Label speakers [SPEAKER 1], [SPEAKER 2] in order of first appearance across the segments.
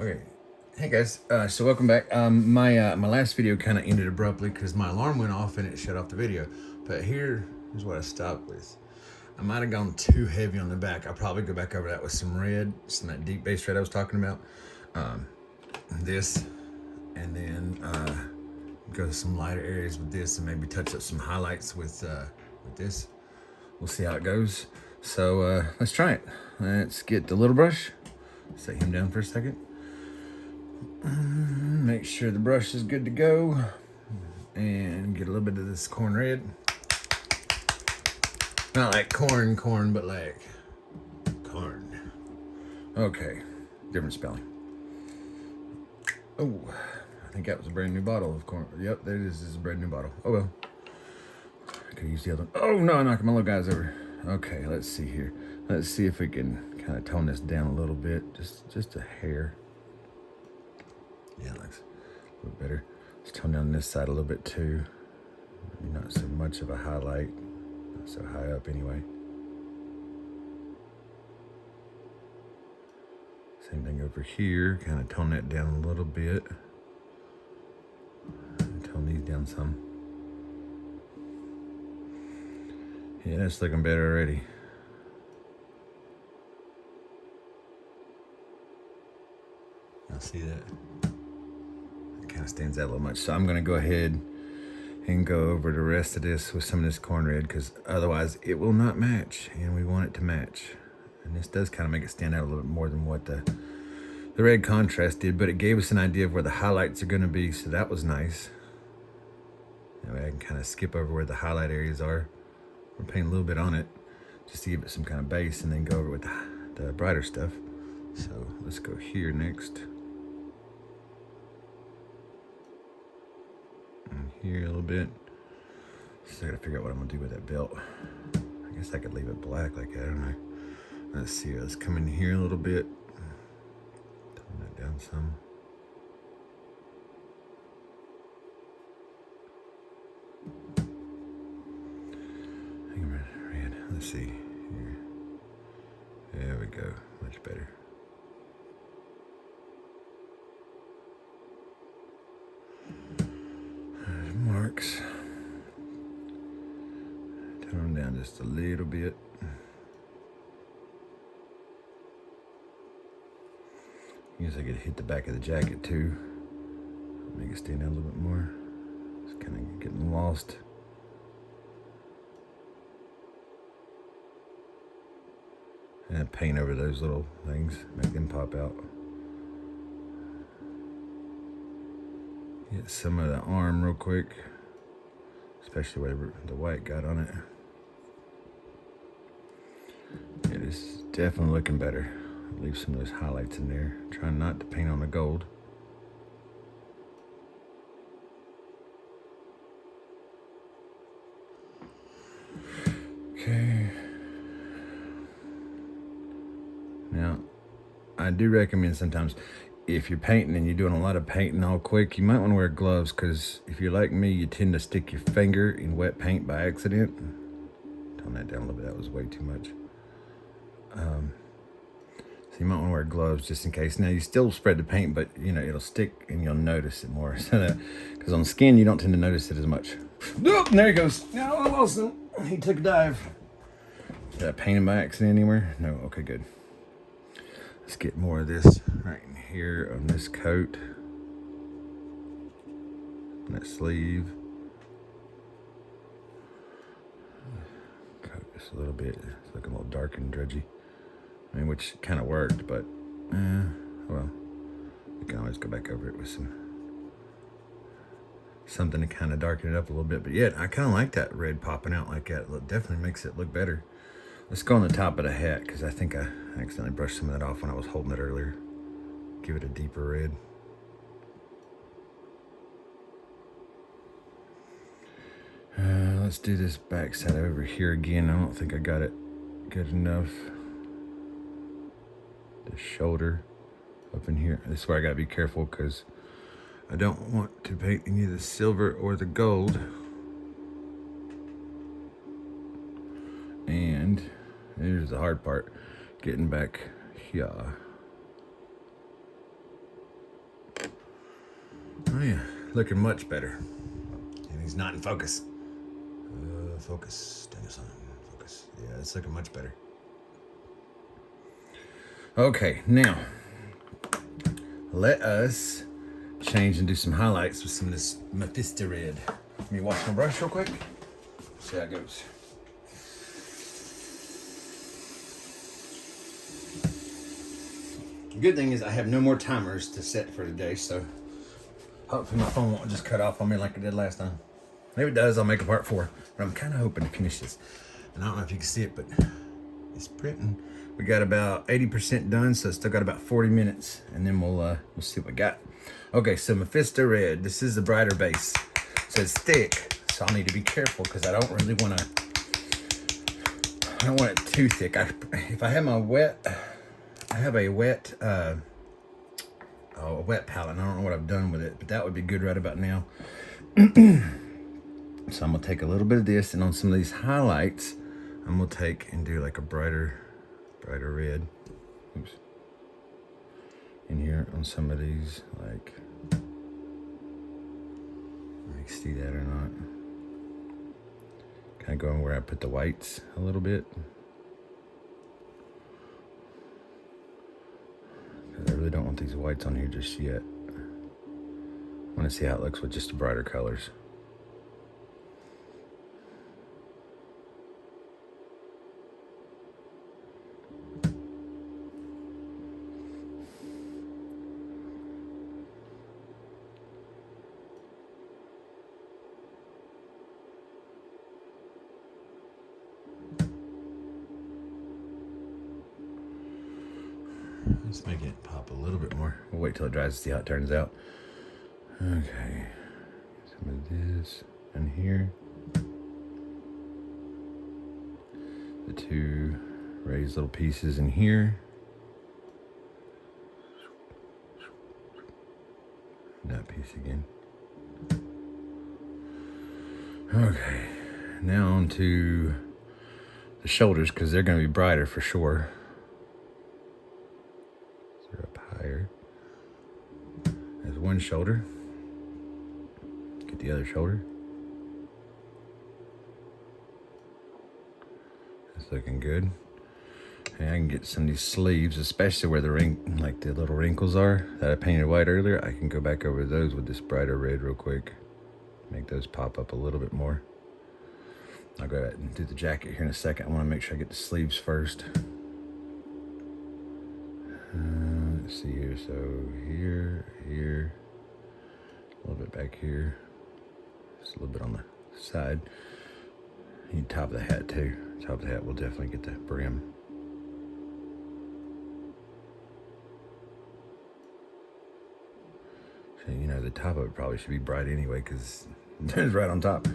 [SPEAKER 1] Okay, hey guys. So welcome back. My last video kind of ended abruptly because my alarm went off and it shut off the video. But here's what I stopped with. I might have gone too heavy on the back. I'll probably go back over that with some red, some of that deep base red I was talking about. This, and then go to some lighter areas with this, and maybe touch up some highlights with this. We'll see how it goes. So let's try it. Let's get the little brush. Set him down for a second. Make sure the brush is good to go, and get a little bit of this corn red. Not like corn, but like corn. Okay, different spelling. Oh, I think that was a brand new bottle of corn. Yep, there it is. This is a brand new bottle. Oh well. I could use the other one. Oh no, I knocked my little guys over. Okay, let's see here. Let's see if we can kind of tone this down a little bit. Just a hair. Yeah, it looks a little better. Let's tone down this side a little bit too. Maybe not so much of a highlight. Not so high up anyway. Same thing over here. Kind of tone that down a little bit. Tone these down some. Yeah, that's looking better already. Y'all see that? It kind of stands out a little much. So I'm gonna go ahead and go over the rest of this with some of this corn red, because otherwise it will not match, and we want it to match. And this does kind of make it stand out a little bit more than what the red contrast did, but it gave us an idea of where the highlights are gonna be, so that was nice. That way I can kind of skip over where the highlight areas are. We're painting a little bit on it just to give it some kind of base, and then go over with the brighter stuff. So let's go here next. And here a little bit. So I gotta figure out what I'm gonna do with that belt. I guess I could leave it black like that, I don't know. Let's see, let's come in here a little bit. Tone that down some. Red. Let's see here. There we go. Much better. There's marks. Turn them down just a little bit. I guess I could hit the back of the jacket too. Make it stand out a little bit more. It's kind of getting lost. And paint over those little things, make them pop out. Get some of the arm real quick, especially where the white got on it. It is definitely looking better. Leave some of those highlights in there. Trying not to paint on the gold. Okay. Now, I do recommend sometimes if you're painting and you're doing a lot of painting all quick, you might want to wear gloves, because if you're like me, you tend to stick your finger in wet paint by accident. Tone that down a little bit. That was way too much. So you might want to wear gloves just in case. Now you still spread the paint, but you know it'll stick and you'll notice it more. So that, because on the skin you don't tend to notice it as much. Oh, there he goes. No, I lost him. He took a dive. Did I paint him by accident anywhere? No. Okay, good. Let's get more of this right in here on this coat. And that sleeve. Coat just a little bit. It's looking a little dark and drudgy. I mean, which kind of worked, but well, you can always go back over it with something to kind of darken it up a little bit. But yeah, I kind of like that red popping out like that. It definitely makes it look better. Let's go on the top of the hat, because I think I accidentally brushed some of that off when I was holding it earlier. Give it a deeper red. Let's do this back side over here again. I don't think I got it good enough. The shoulder up in here. This is where I gotta be careful, because I don't want to paint any of the silver or the gold. And here's the hard part, getting back here. Oh yeah, looking much better. And he's not in focus. Focus, Daniel-san, focus. Yeah, it's looking much better. Okay, now let us change and do some highlights with some of this Mephisto red. Let me wash my brush real quick. See how it goes. The good thing is I have no more timers to set for today, so hopefully my phone won't just cut off on me like it did last time. If it does, I'll make a part 4. But I'm kind of hoping to finish this. And I don't know if you can see it, but it's printing. We got about 80% done, so it's still got about 40 minutes, and then we'll see what we got. Okay, so Mephisto red. This is the brighter base, so it's thick. So I'll need to be careful because I don't really want to. I don't want it too thick. If I have my wet, I have a wet palette. I don't know what I've done with it, but that would be good right about now. So I'm gonna take a little bit of this, and on some of these highlights, I'm gonna take and do like a brighter red. Oops. In here on some of these, like, you can see that or not. Kind of going where I put the whites a little bit. I really don't want these whites on here just yet. I want to see how it looks with just the brighter colors. Let's make it pop a little bit more. We'll wait till it dries to see how it turns out. Okay, some of this in here. The 2 raised little pieces in here. And that piece again. Okay, now on to the shoulders, because they're going to be brighter for sure. There's one shoulder. Get the other shoulder. That's looking good. And I can get some of these sleeves, especially where the the little wrinkles are that I painted white earlier. I can go back over those with this brighter red real quick. Make those pop up a little bit more. I'll go ahead and do the jacket here in a second. I want to make sure I get the sleeves first. Let's see here, so here, a little bit back here, just a little bit on the side. You need top of the hat too. Top of the hat will definitely get the brim. So, you know, the top of it probably should be bright anyway because it's right on top.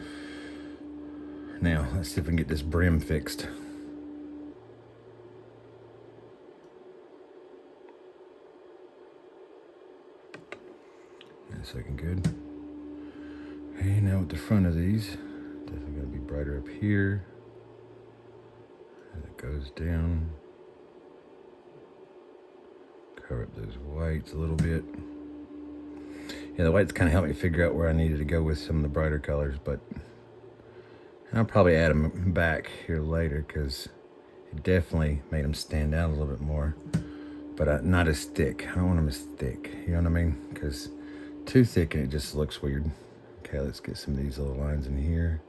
[SPEAKER 1] Now, let's see if we can get this brim fixed. That's looking good. Okay, now with the front of these, definitely gonna be brighter up here. As it goes down. Cover up those whites a little bit. Yeah, the whites kind of helped me figure out where I needed to go with some of the brighter colors, but I'll probably add them back here later because it definitely made them stand out a little bit more, but not as thick. I don't want them as thick, you know what I mean? Because too thick and it just looks weird. Okay, let's get some of these little lines in here.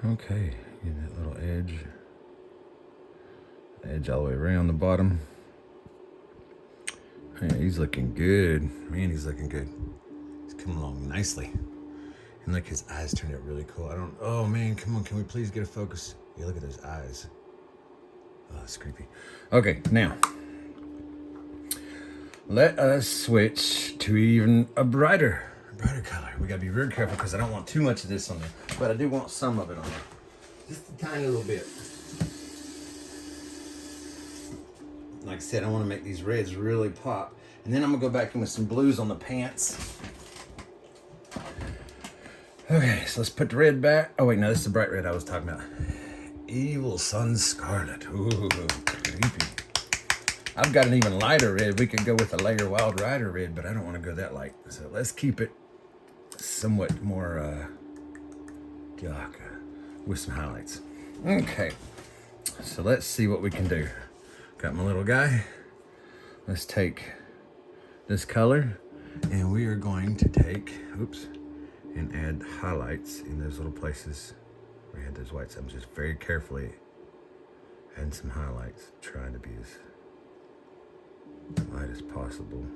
[SPEAKER 1] Okay, get that little edge all the way around the bottom. Yeah, he's looking good. Man, he's looking good. He's coming along nicely. And look, his eyes turned out really cool. Oh man, come on, can we please get a focus? Yeah, look at those eyes. Oh, that's creepy. Okay, now, let us switch to even a brighter color. We gotta be real careful because I don't want too much of this on there, but I do want some of it on there. Just a tiny little bit. Like I said, I want to make these reds really pop. And then I'm gonna go back in with some blues on the pants. Okay, so let's put the red back. Oh wait, no, this is the bright red I was talking about. Evil Sun Scarlet. Ooh, creepy. I've got an even lighter red. We could go with a layer Wild Rider red, but I don't want to go that light. So let's keep it somewhat more dark with some highlights. Okay, so let's see what we can do. Got my little guy. Let's take this color and we are going to take, oops, and add highlights in those little places where we had those whites. I'm just very carefully adding some highlights, trying to be as light as possible.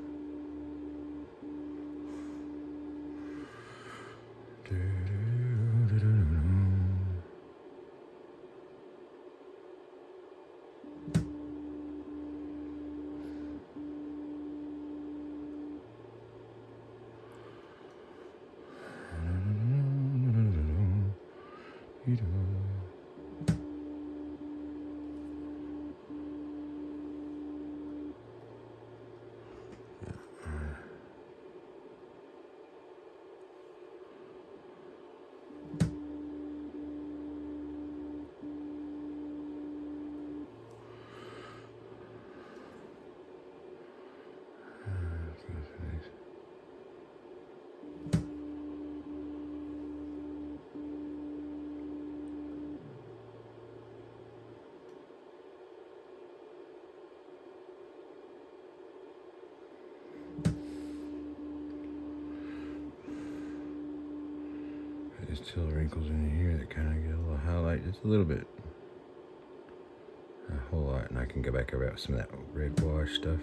[SPEAKER 1] There's still wrinkles in here that kind of get a little highlight, just a little bit. A whole lot, and I can go back over some of that red wash stuff.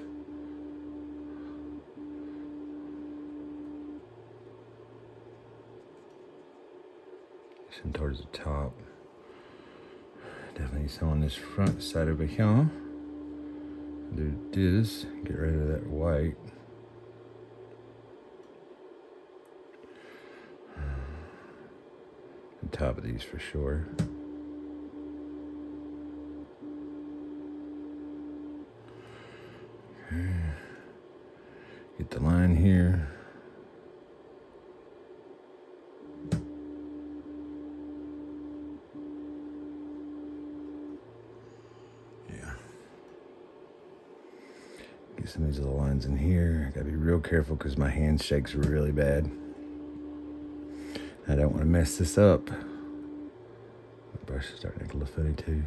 [SPEAKER 1] Some towards the top. Definitely some on this front side over here. Do this, get rid of that white. The top of these for sure. Okay. Get the line here. Get some of these little lines in here. I gotta be real careful because my hand shakes really bad. I don't want to mess this up. My brush is starting to get a little funny too.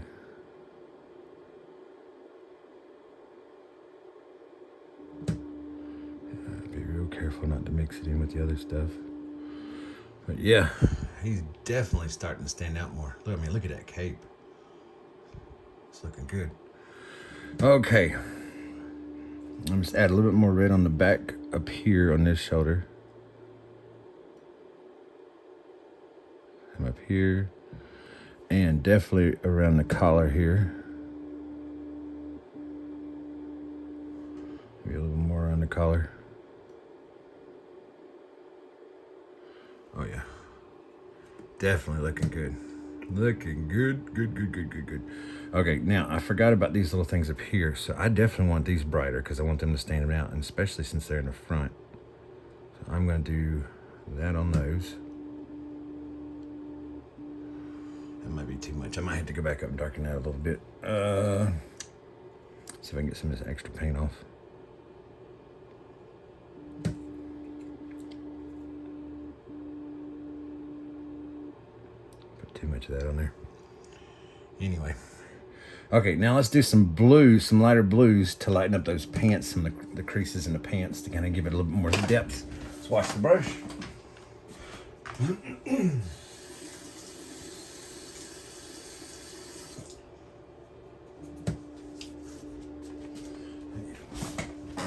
[SPEAKER 1] Be real careful not to mix it in with the other stuff. But yeah, he's definitely starting to stand out more. Look, I mean, look at that cape. It's looking good. Okay. I'm just add a little bit more red on the back up here on this shoulder. I'm up here. And definitely around the collar here. Maybe a little more around the collar. Oh yeah. Definitely looking good. Looking good, good. Okay, now I forgot about these little things up here. So I definitely want these brighter because I want them to stand out, and especially since they're in the front. So I'm gonna do that on those. That might be too much. I might have to go back up and darken that a little bit. See if I can get some of this extra paint off. Put too much of that on there. Anyway. Okay, now let's do some blues, some lighter blues to lighten up those pants, some of the creases in the pants to kind of give it a little bit more depth. Let's wash the brush.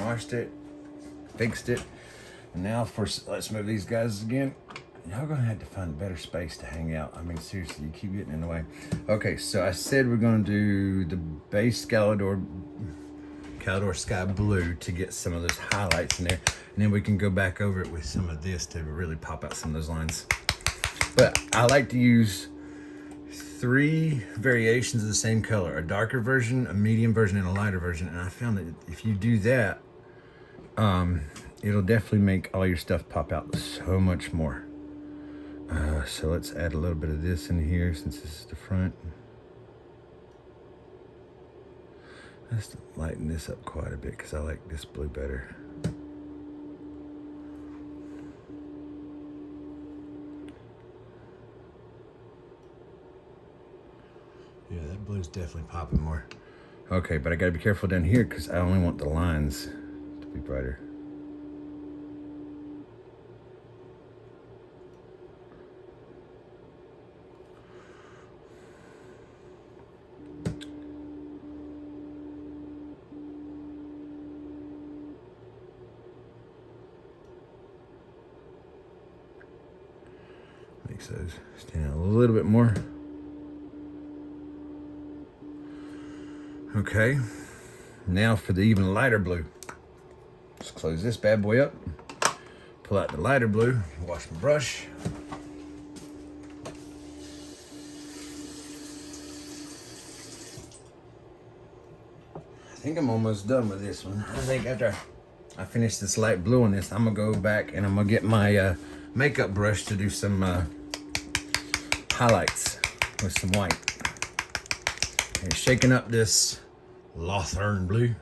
[SPEAKER 1] Washed it, fixed it, and now let's move these guys again. Y'all gonna have to find a better space to hang out. I mean, seriously, you keep getting in the way. Okay, so I said we're gonna do the base Caldor Sky Blue to get some of those highlights in there, and then we can go back over it with some of this to really pop out some of those lines. But I like to use 3 variations of the same color: a darker version, a medium version, and a lighter version. And I found that if you do that, it'll definitely make all your stuff pop out so much more. So let's add a little bit of this in here since this is the front. lighten this up quite a bit because I like this blue better. Yeah, that blue's definitely popping more. Okay, but I gotta be careful down here because I only want the lines to be brighter. Makes those stand out a little bit more. Okay, now for the even lighter blue. Just close this bad boy up, pull out the lighter blue, wash my brush. I think I'm almost done with this one. I think after I finish this light blue on this, I'm gonna go back and I'm gonna get my makeup brush to do some highlights with some white. And shaking up this Lawthorne blue.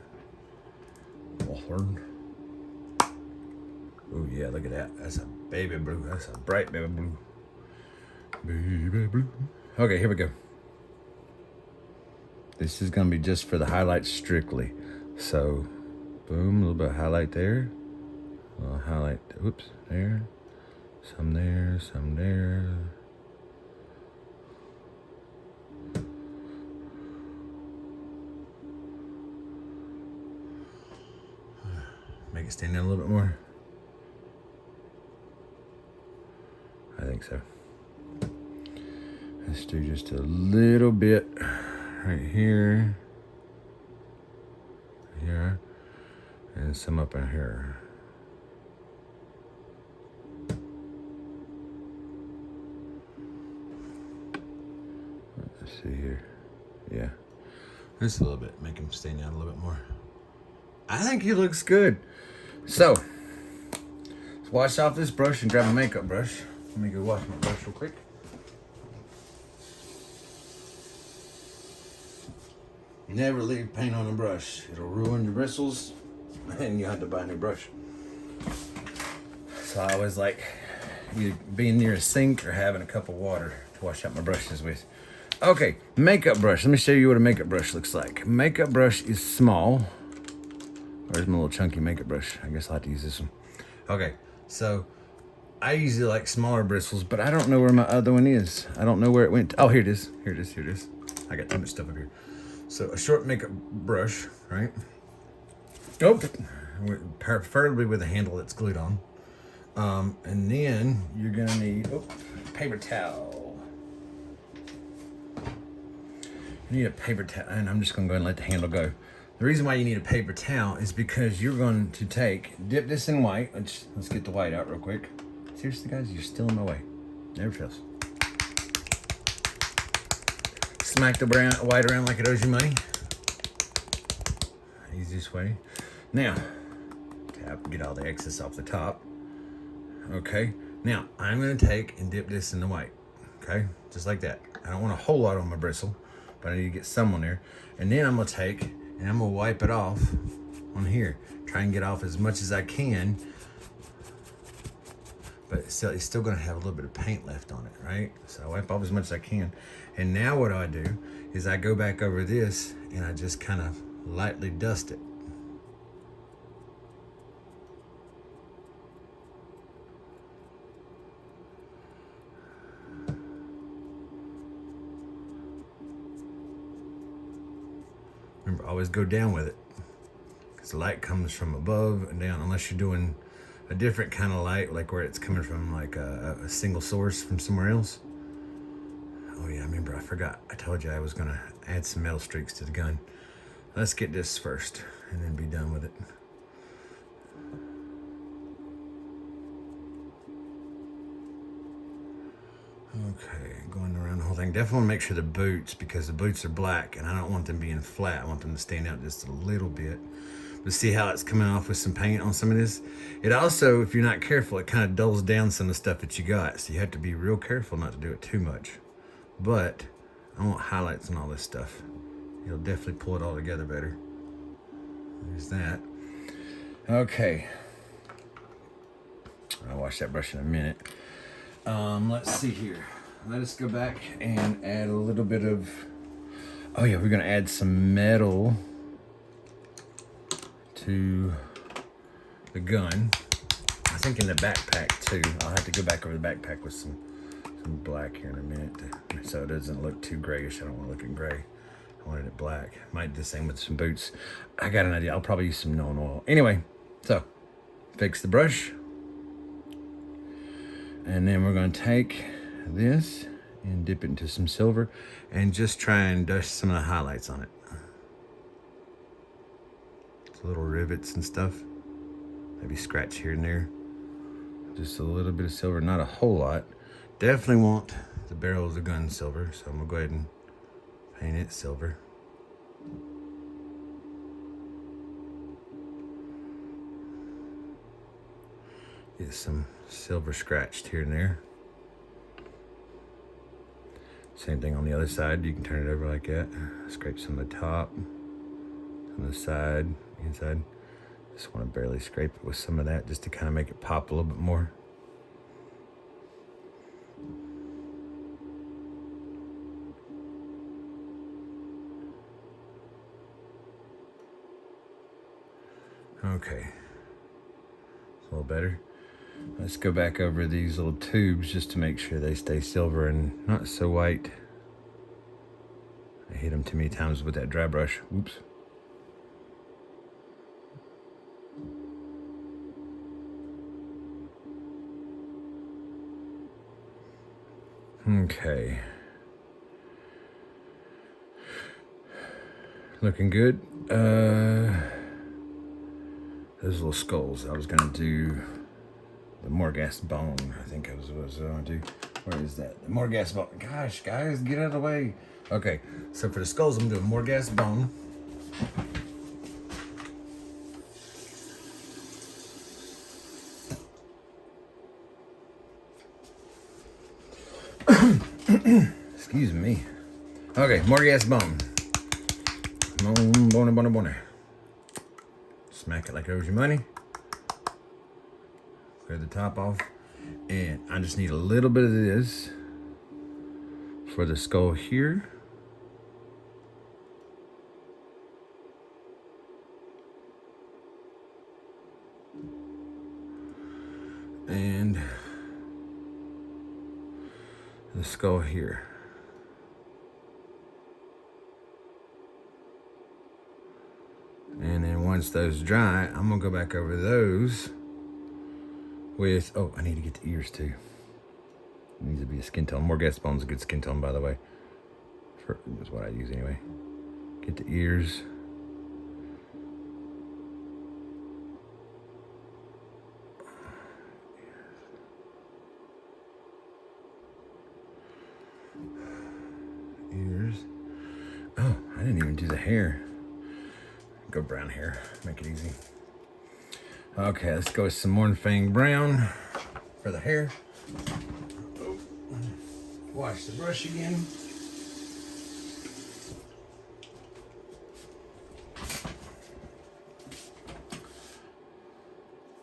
[SPEAKER 1] Lawthorne. Oh yeah, look at that. That's a baby blue. That's a bright baby blue. Baby blue. Okay, here we go. This is gonna be just for the highlights strictly. So, boom, a little bit of highlight there. A little highlight, oops, there. Some there, some there. Make it stand out a little bit more. I think so. Let's do just a little bit right here, here, and some up in here. Let's see here. Yeah, just a little bit. Make him stand out a little bit more. I think he looks good. So, let's wash off this brush and grab a makeup brush. Let me go wash my brush real quick. Never leave paint on a brush. It'll ruin your bristles and you have to buy a new brush. So I always like either being near a sink or having a cup of water to wash out my brushes with. Okay, makeup brush. Let me show you what a makeup brush looks like. Makeup brush is small. Where's my little chunky makeup brush? I guess I'll have to use this one. Okay, so I usually like smaller bristles, but I don't know where my other one is. I don't know where it went. Oh, here it is. Here it is. Here it is. I got too much stuff up here. So a short makeup brush, right? Oh, preferably with a handle that's glued on. And then you're gonna need paper towel. You need a paper towel, and I'm just gonna go ahead and let the handle go. The reason why you need a paper towel is because you're going to dip this in white. Let's get the white out real quick. Seriously, guys, you're still in my way. Never fails. Smack the white around like it owes you money. Easiest way. Now, get all the excess off the top. Okay. Now, I'm going to take and dip this in the white. Okay? Just like that. I don't want a whole lot on my bristle, but I need to get some on there. And then I'm going to take and I'm going to wipe it off on here. Try and get off as much as I can. But it's still going to have a little bit of paint left on it, right? So I wipe off as much as I can. And now what I do is I go back over this and I just kind of lightly dust it. Remember, always go down with it, because the light comes from above and down, unless you're doing a different kind of light, like where it's coming from like a single source from somewhere else. Oh yeah, I remember, I forgot. I told you I was gonna add some metal streaks to the gun. Let's get this first and then be done with it. Okay, going around the whole thing. Definitely want to make sure the boots, because the boots are black and I don't want them being flat. I want them to stand out just a little bit. But see how it's coming off with some paint on some of this? It also, if you're not careful, it kind of dulls down some of the stuff that you got. So you have to be real careful not to do it too much. But I want highlights on all this stuff. It'll definitely pull it all together better. There's that. Okay. I'll wash that brush in a minute. Let's see here. Let us go back and add a little bit of, oh yeah, we're gonna add some metal to the gun. I think in the backpack too. I'll have to go back over the backpack with some black here in a minute so it doesn't look too grayish. I don't want to look it gray. I wanted it black. Might do the same with some boots. I got an idea. I'll probably use some Noan oil. Anyway, so fix the brush. And then we're going to take this and dip it into some silver and just try and dust some of the highlights on it. It's little rivets and stuff. Maybe scratch here and there. Just a little bit of silver, not a whole lot. Definitely want the barrel of the gun silver, so I'm going to go ahead and paint it silver. Get some silver scratched here and there. Same thing on the other side. You can turn it over like that. Scrape some of the top, some of the side, inside. Just want to barely scrape it with some of that just to kind of make it pop a little bit more. Okay, it's a little better. Let's go back over these little tubes just to make sure they stay silver and not so white. I hit them too many times with that dry brush. Whoops. Okay. Looking good. Those little skulls. I was gonna do the Morghast bone. I think I was gonna do. Where is that? The Morghast bone. Gosh, guys, get out of the way. Okay, so for the skulls, I'm doing Morghast bone. Excuse me. Okay, Morghast bone. Bone. Smack it like it owes you money. Clear the top off. And I just need a little bit of this for the skull here. And the skull here. And then once those dry, I'm gonna go back over those with, oh, I need to get the ears too. It needs to be a skin tone. Morghast bone's a good skin tone, by the way. That's what I use anyway. Get the ears. Ears. Oh, I didn't even do the hair. Go brown hair, make it easy. Okay, let's go with some Mournfang brown for the hair. Wash the brush again.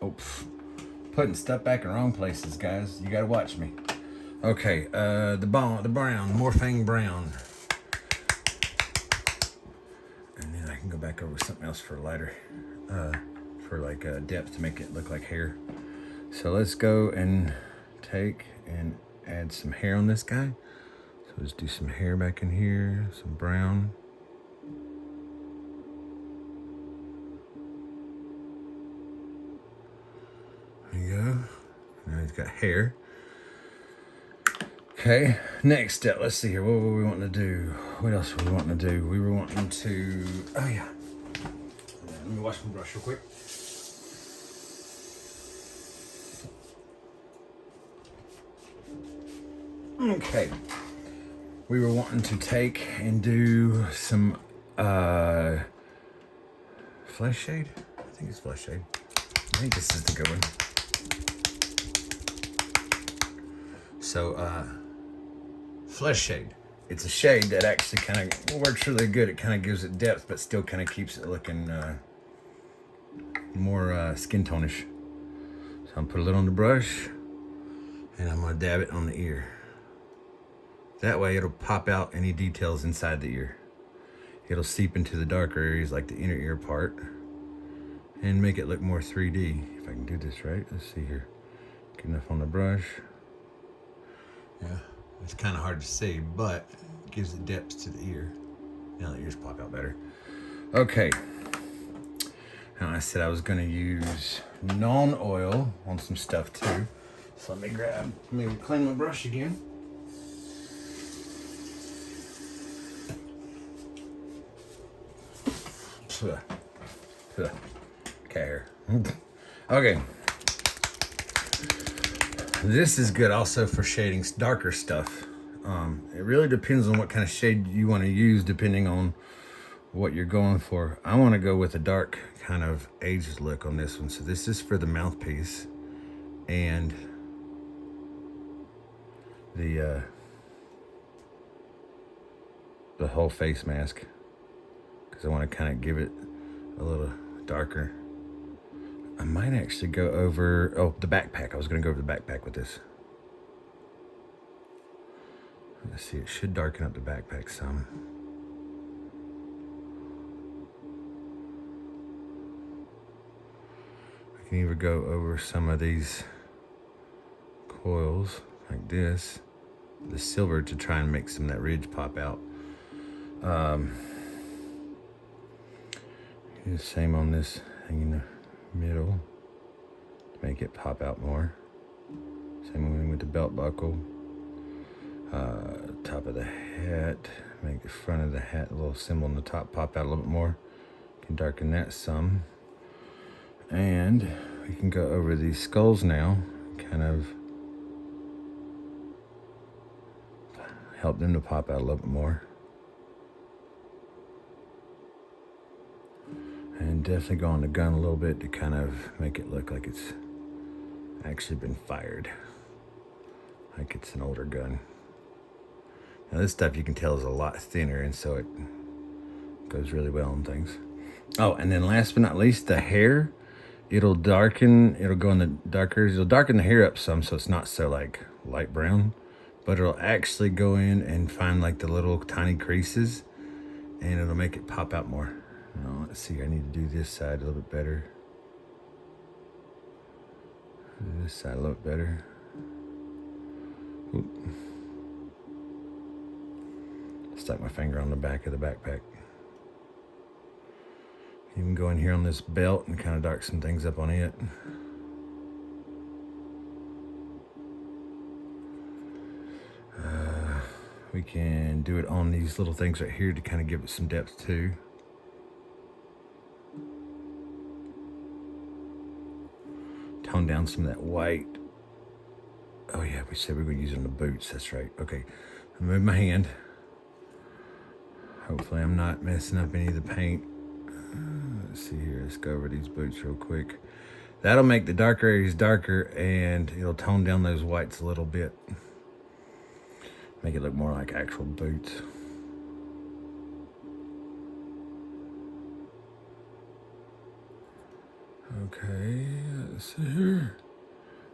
[SPEAKER 1] Oops. Putting stuff back in wrong places, guys. You gotta watch me. Okay, the brown, Mournfang brown. And then I can go back over with something else for lighter, for like depth to make it look like hair. So let's go and take and add some hair on this guy. So let's do some hair back in here, some brown. There you go. Now he's got hair. Okay, next step. Let's see here. What were we wanting to do? What else were we wanting to do? We were wanting to, oh yeah. Let me wash my brush real quick. Okay. We were wanting to take and do some flesh shade. I think it's flesh shade. I think this is the good one. So, flesh shade. It's a shade that actually kind of works really good. It kind of gives it depth, but still kind of keeps it looking more skin tonish. So I'm gonna put a little on the brush, and I'm gonna dab it on the ear. That way it'll pop out any details inside the ear. It'll seep into the darker areas like the inner ear part and make it look more 3D. If I can do this right, let's see here. Good enough on the brush. Yeah, it's kind of hard to see, but it gives it depth to the ear. Now the ears pop out better. Okay. Now I said I was gonna use non-oil on some stuff too. So let me clean my brush again. Cat hair. Okay. This is good also for shading darker stuff. It really depends on what kind of shade you want to use depending on what you're going for. I want to go with a dark kind of aged look on this one. So this is for the mouthpiece and the whole face mask, because I want to kind of give it a little darker. I might actually go over, the backpack. I was going to go over the backpack with this. Let's see, it should darken up the backpack some. I can even go over some of these coils like this, the silver, to try and make some of that ridge pop out. The same on this thing in the middle to make it pop out more. Same with the belt buckle. Top of the hat, make the front of the hat, a little symbol on the top, pop out a little bit more. Can darken that some. And we can go over these skulls now, kind of help them to pop out a little bit more. And definitely go on the gun a little bit to kind of make it look like it's actually been fired, like it's an older gun. Now this stuff you can tell is a lot thinner, and so it goes really well on things. Oh, and then last but not least, the hair. It'll darken, it'll go in the darker, it'll darken the hair up some so it's not so like light brown, but it'll actually go in and find like the little tiny creases, and it'll make it pop out more. Now, let's see, I need to do this side a little bit better. Do this side a little bit better. Oop. Stuck my finger on the back of the backpack. You can go in here on this belt and kind of dark some things up on it. We can do it on these little things right here to kind of give it some depth too. Tone down some of that white. Oh yeah, we said we were going to use it on the boots. That's right. Okay, I move my hand. Hopefully I'm not messing up any of the paint. Let's see here, let's go over these boots real quick. That'll make the darker areas darker, and it'll tone down those whites a little bit. Make it look more like actual boots. Okay, let's see here.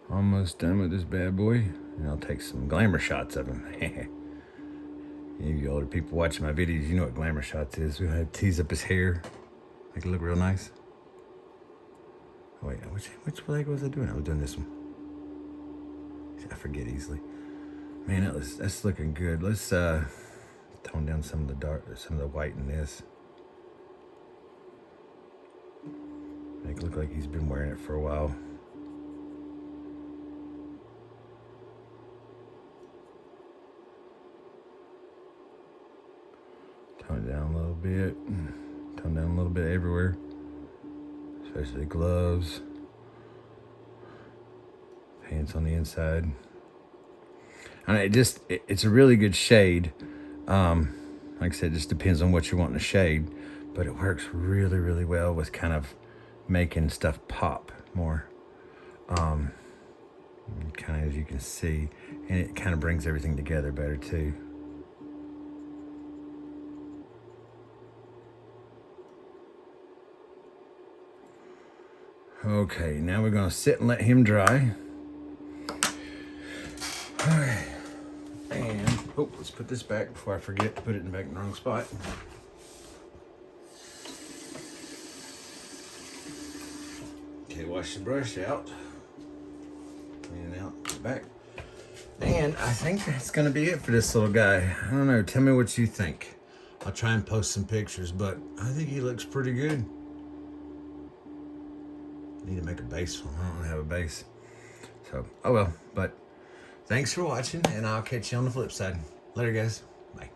[SPEAKER 1] Almost done with this bad boy. And I'll take some glamour shots of him. Any of you older people watching my videos, you know what glamour shots is. We're gonna tease up his hair, make it look real nice. Oh, wait, which leg was I doing? I was doing this one. I forget easily. Man, that's looking good. Let's tone down some of the white in this. Make it look like he's been wearing it for a while. Tone it down a little bit. Tone down a little bit everywhere. Especially gloves. Pants on the inside. And it's a really good shade. Like I said, it just depends on what you want in the shade. But it works really, really well with kind of making stuff pop more. Kind of as you can see. And it kind of brings everything together better too. Okay, now we're gonna sit and let him dry. Okay. And, oh, let's put this back before I forget to put it back in the wrong spot. Okay, wash the brush out. Clean it out, put it back. And I think that's gonna be it for this little guy. I don't know, tell me what you think. I'll try and post some pictures, but I think he looks pretty good. Need to make a base one. I don't have a base. So, oh well. But thanks for watching, and I'll catch you on the flip side. Later, guys. Bye.